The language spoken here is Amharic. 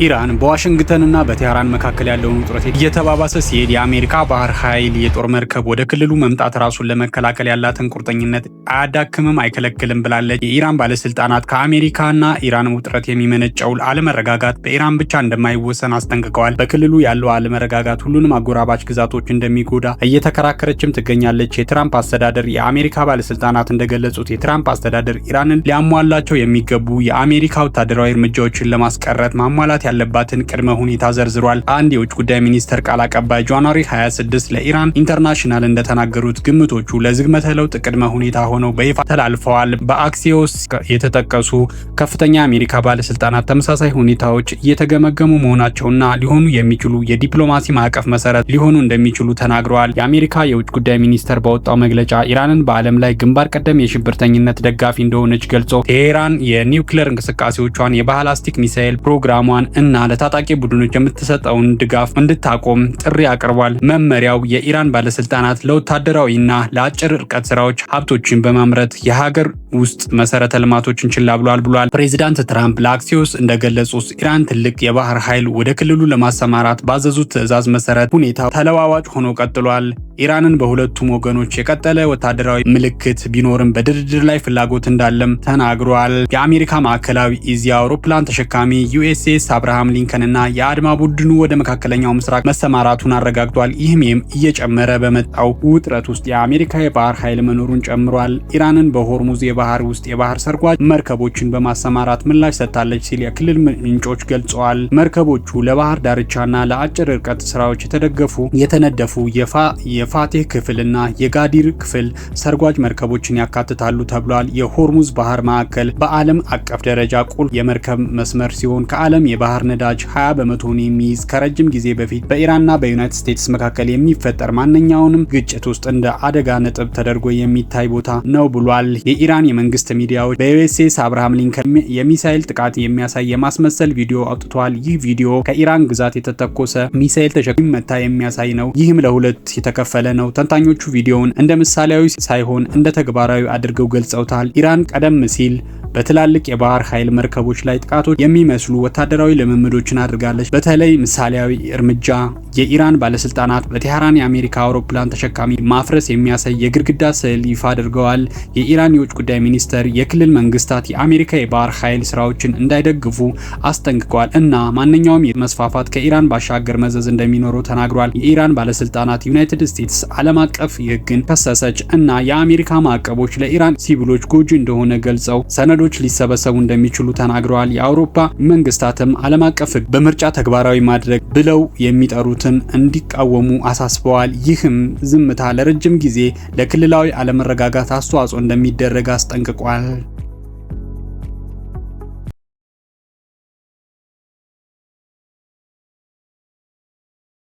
ኢራን በዋሽንግተንና በቴህራን መካከል ያለውን ውጥረት እየተባባሰ ሲሄድ የአሜሪካ ባህር ኃይል የጦር መርከብ ወደ ክልሉ መምጣት ራሱን ለመከላከል ያላትን ቁርጠኝነት አያዳክምም አይከለክልም ብላለች። የኢራን ባለስልጣናት ከአሜሪካና ኢራን ውጥረት የሚመነጨው አለመረጋጋት በኢራን ብቻ እንደማይወሰን አስጠንቅቀዋል። በክልሉ ያለው አለመረጋጋት ሁሉንም አጎራባች ግዛቶች እንደሚጎዳ እየተከራከረችም ትገኛለች። የትራምፕ አስተዳደር የአሜሪካ ባለስልጣናት እንደገለጹት የትራምፕ አስተዳደር ኢራንን ሊያሟላቸው የሚገቡ የአሜሪካ ወታደራዊ እርምጃዎችን ለማስቀረት ማሟላት ያለባትን ቅድመ ሁኔታ ዘርዝሯል። አንድ የውጭ ጉዳይ ሚኒስተር ቃል አቀባይ ጃንዋሪ 26 ለኢራን ኢንተርናሽናል እንደተናገሩት ግምቶቹ ለዝግመተ ለውጥ ቅድመ ሁኔታ ሆነው በይፋ ተላልፈዋል። በአክሲዮስ የተጠቀሱ ከፍተኛ የአሜሪካ ባለስልጣናት ተመሳሳይ ሁኔታዎች እየተገመገሙ መሆናቸውና ሊሆኑ የሚችሉ የዲፕሎማሲ ማዕቀፍ መሰረት ሊሆኑ እንደሚችሉ ተናግረዋል። የአሜሪካ የውጭ ጉዳይ ሚኒስተር ባወጣው መግለጫ ኢራንን በዓለም ላይ ግንባር ቀደም የሽብርተኝነት ደጋፊ እንደሆነች ገልጾ ቴህራን የኒውክሌር እንቅስቃሴዎቿን የባላስቲክ ሚሳኤል ፕሮግራሟን እና ለታጣቂ ቡድኖች የምትሰጠውን ድጋፍ እንድታቆም ጥሪ አቅርቧል። መመሪያው የኢራን ባለስልጣናት ለወታደራዊና ለአጭር ርቀት ስራዎች ሀብቶችን በማምረት የሀገር ውስጥ መሰረተ ልማቶችን ችላ ብሏል። ፕሬዚዳንት ትራምፕ ለአክሲዮስ እንደገለጹት ኢራን ትልቅ የባህር ኃይል ወደ ክልሉ ለማሰማራት ባዘዙት ትዕዛዝ መሰረት ሁኔታው ተለዋዋጭ ሆኖ ቀጥሏል። ኢራንን በሁለቱም ወገኖች የቀጠለ ወታደራዊ ምልክት ቢኖርም በድርድር ላይ ፍላጎት እንዳለም ተናግሯል። የአሜሪካ ማዕከላዊ እዝ አውሮፕላን ተሸካሚ ዩኤስኤስ አብርሃም ሊንከን እና የአድማ ቡድኑ ወደ መካከለኛው ምስራቅ መሰማራቱን አረጋግጧል። ይህም እየጨመረ በመጣው ውጥረት ውስጥ የአሜሪካ የባህር ኃይል መኖሩን ጨምሯል። ኢራንን በሆርሙዝ የባህር ውስጥ የባህር ሰርጓጅ መርከቦችን በማሰማራት ምላሽ ሰጥታለች ሲል የክልል ምንጮች ገልጸዋል። መርከቦቹ ለባህር ዳርቻና ለአጭር ርቀት ስራዎች የተነደፉ የፋቴህ ክፍልና የጋዲር ክፍል ሰርጓጅ መርከቦችን ያካትታሉ ተብሏል። የሆርሙዝ ባህር ማዕከል በዓለም አቀፍ ደረጃ ቁልፍ የመርከብ መስመር ሲሆን ከዓለም የባህር ነዳጅ 20 በመቶን የሚይዝ ከረጅም ጊዜ በፊት በኢራንና በዩናይትድ ስቴትስ መካከል የሚፈጠር ማንኛውንም ግጭት ውስጥ እንደ አደጋ ነጥብ ተደርጎ የሚታይ ቦታ ነው ብሏል። የኢራን የመንግስት ሚዲያዎች በዩኤስኤስ አብርሃም ሊንከን የሚሳኤል ጥቃት የሚያሳይ የማስመሰል ቪዲዮ አውጥተዋል። ይህ ቪዲዮ ከኢራን ግዛት የተተኮሰ ሚሳኤል ተሸክሞ መታ የሚያሳይ ነው። ይህም ለሁለት የተከፈለ ነው። ተንታኞቹ ቪዲዮውን እንደ ምሳሌያዊ ሳይሆን እንደ ተግባራዊ አድርገው ገልጸውታል። ኢራን ቀደም ሲል በትላልቅ የባህር ኃይል መርከቦች ላይ ጥቃቶች የሚመስሉ ወታደራዊ ልምምዶችን አድርጋለች። በተለይ ምሳሌያዊ እርምጃ የኢራን ባለስልጣናት በቴህራን የአሜሪካ አውሮፕላን ተሸካሚ ማፍረስ የሚያሳይ የግድግዳ ስዕል ይፋ አድርገዋል። የኢራን የውጭ ጉዳይ ሚኒስተር የክልል መንግስታት የአሜሪካ የባህር ኃይል ስራዎችን እንዳይደግፉ አስጠንቅቀዋል እና ማንኛውም መስፋፋት ከኢራን ባሻገር መዘዝ እንደሚኖረው ተናግሯል። የኢራን ባለስልጣናት ዩናይትድ ስቴትስ ዓለም አቀፍ ሕግን ከሰሰች እና የአሜሪካ ማዕቀቦች ለኢራን ሲቪሎች ጎጂ እንደሆነ ገልጸው ሰነዶች ሊሰበሰቡ እንደሚችሉ ተናግረዋል። የአውሮፓ መንግስታትም ዓለም አቀፍ ሕግ በምርጫ ተግባራዊ ማድረግ ብለው የሚጠሩትን እንዲቃወሙ አሳስበዋል። ይህም ዝምታ ለረጅም ጊዜ ለክልላዊ አለመረጋጋት አስተዋጽኦ እንደሚደረግ አስጠንቅቋል።